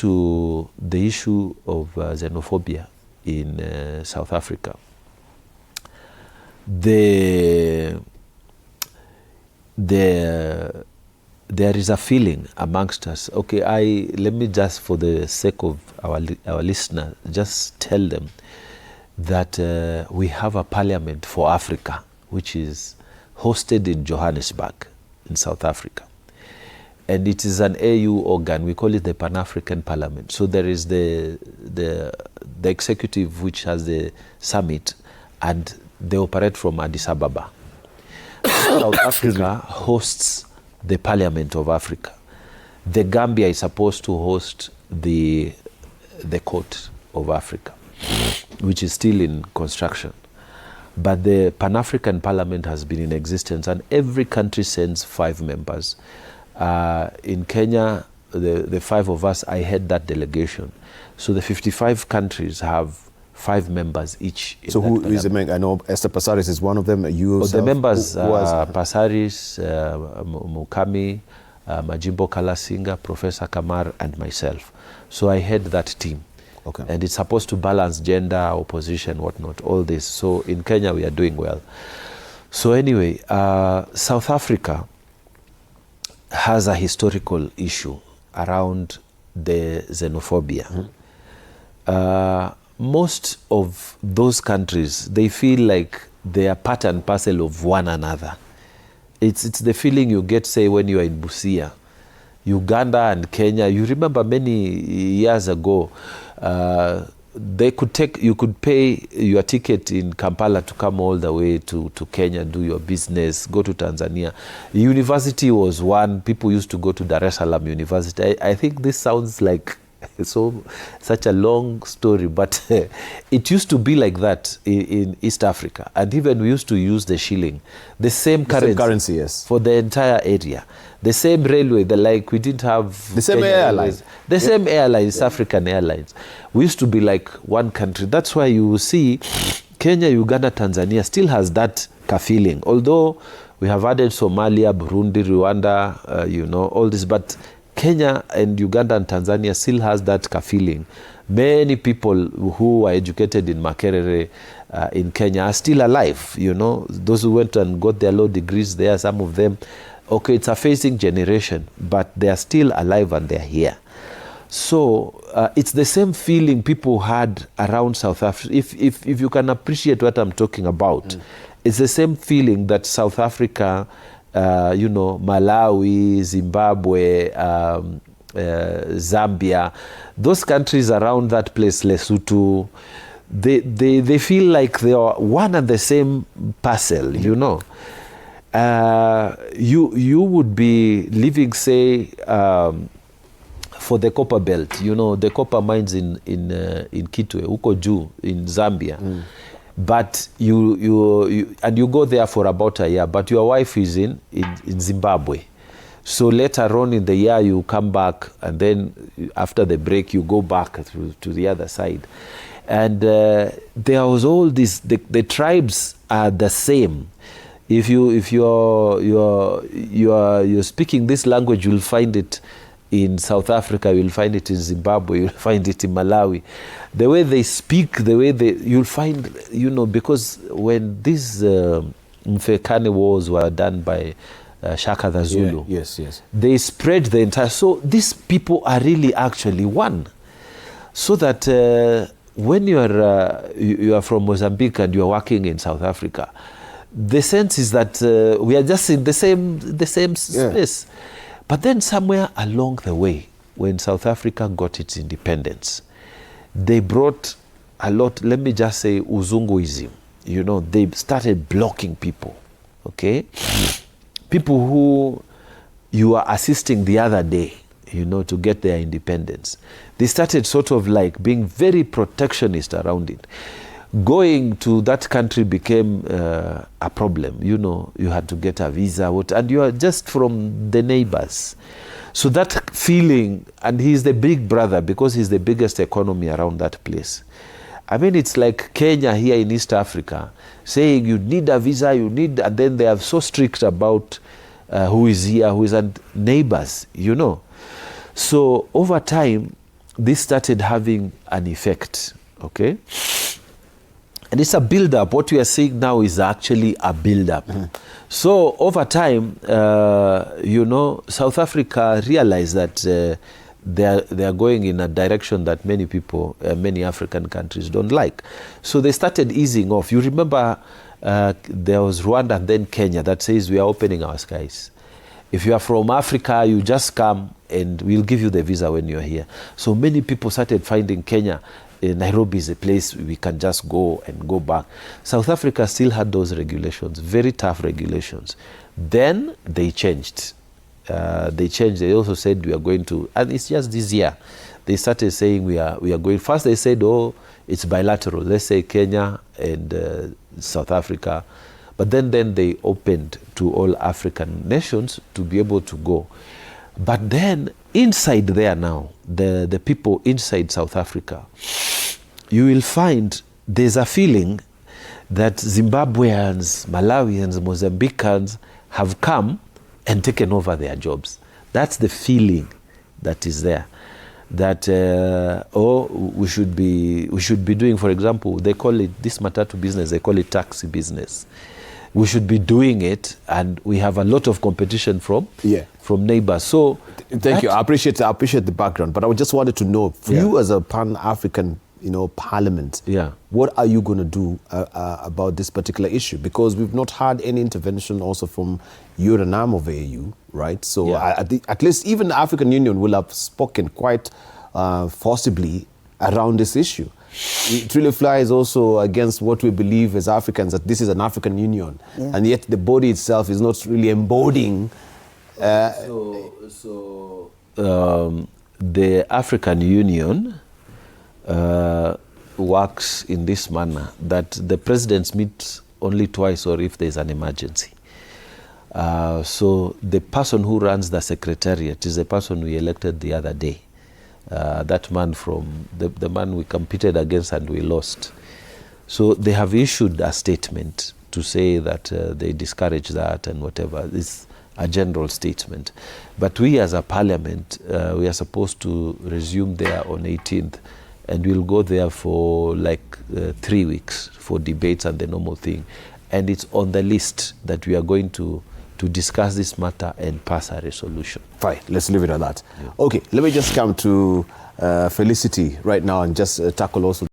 to the issue of xenophobia in South Africa, there is a feeling amongst us. Okay, let me just, for the sake of our listeners, just tell them that we have a parliament for Africa, which is hosted in Johannesburg, in South Africa. And it is an AU organ. We call it the Pan-African Parliament. So there is the executive, which has the summit, and they operate from Addis Ababa. South Africa hosts the Parliament of Africa. The Gambia is supposed to host the Court of Africa, which is still in construction. But the Pan-African Parliament has been in existence, and every country sends 5 members. In Kenya, the 5 of us, I head that delegation. So the 55 countries have 5 members each. So who is the main? I know Esther Passaris is one of them. You the members are Passaris, Mukami, Majimbo Kalasinga, Professor Kamar, and myself. So I head that team. Okay. And it's supposed to balance gender, opposition, whatnot, all this. So in Kenya, we are doing well. So anyway, South Africa has a historical issue around the xenophobia. Most of those countries, they feel like they are part and parcel of one another. It's the feeling you get, say, when you are in Busia. Uganda and Kenya, you remember many years ago, you could pay your ticket in Kampala to come all the way to Kenya, do your business, go to Tanzania. University was one. People used to go to Dar es Salaam University. I think this sounds like such a long story, but it used to be like that in East Africa. And even we used to use the shilling, the same currency, yes, for the entire area. The same railway, we didn't have... The same airlines. The same airlines, African Airlines. We used to be like one country. That's why you see Kenya, Uganda, Tanzania still has that feeling. Although we have added Somalia, Burundi, Rwanda, all this, but Kenya and Uganda and Tanzania still has that feeling. Many people who are educated in Makerere in Kenya are still alive, Those who went and got their law degrees there, some of them, okay, it's a phasing generation, but they are still alive and they're here. So it's the same feeling people had around South Africa. If you can appreciate what I'm talking about, it's the same feeling that South Africa, Malawi, Zimbabwe, Zambia, those countries around that place, Lesotho, they feel like they are one and the same parcel, You would be living, say, for the copper belt, the copper mines in Kitwe, huko juu, in Zambia. But you go there for about a year, but your wife is in Zimbabwe. So later on in the year you come back, and then after the break you go back to the other side. And there was all this, the tribes are the same. If you're speaking this language, you'll find it in South Africa, you'll find it in Zimbabwe, you'll find it in Malawi. The way they speak, you'll find, because when these Mfekane wars were done by Shaka the Zulu, yes, they spread the entire, so these people are really actually one. So that when you are from Mozambique and you are working in South Africa, the sense is that we are just in the same space. But then somewhere along the way, when South Africa got its independence, they brought a lot, let me just say, Uzunguism. They started blocking people, okay? People who you are assisting the other day, to get their independence. They started sort of like being very protectionist around it. Going to that country became a problem. You had to get a visa, and you are just from the neighbors. So that feeling, and he's the big brother because he's the biggest economy around that place. I mean, it's like Kenya here in East Africa, saying you need a visa, and then they are so strict about who is here, who isn't, neighbors, So over time, this started having an effect, okay? And it's a build-up. What we are seeing now is actually a build-up. So over time, you know, South Africa realized that they are going in a direction that many people, many African countries don't like. So they started easing off. You remember there was Rwanda and then Kenya that says we are opening our skies. If you are from Africa, you just come and we'll give you the visa when you're here. So many people started finding Kenya, Nairobi is a place we can just go and go back. South Africa still had those regulations, very tough regulations. Then they changed. They also said we are going to, and it's just this year, they started saying we are going. First they said, oh, it's bilateral. Let's say Kenya and South Africa. But then they opened to all African nations to be able to go. But then inside there now, the people inside South Africa, you will find there's a feeling that Zimbabweans, Malawians, Mozambicans have come and taken over their jobs. That's the feeling that is there. That we should be doing, for example, they call it this matatu business, they call it taxi business. We should be doing it, and we have a lot of competition from neighbors. So thank you. I appreciate the background, but I just wanted to know, for you as a Pan-African, Parliament, what are you going to do about this particular issue? Because we've not had any intervention also from UNAM of AU, right? So at least even the African Union will have spoken quite forcibly around this issue. It really flies also against what we believe as Africans, that this is an African Union, and yet the body itself is not really embodying. The African Union works in this manner, that the presidents meet only twice or if there's an emergency. So the person who runs the secretariat is the person we elected the other day. That man from the man we competed against and we lost. So they have issued a statement to say that they discourage that and whatever. It's a general statement. But we as a parliament, we are supposed to resume there on 18th, and we'll go there for like 3 weeks for debates and the normal thing. And it's on the list that we are going to discuss this matter and pass a resolution. Fine, let's leave it at that. Okay, let me just come to Felicity right now and just tackle also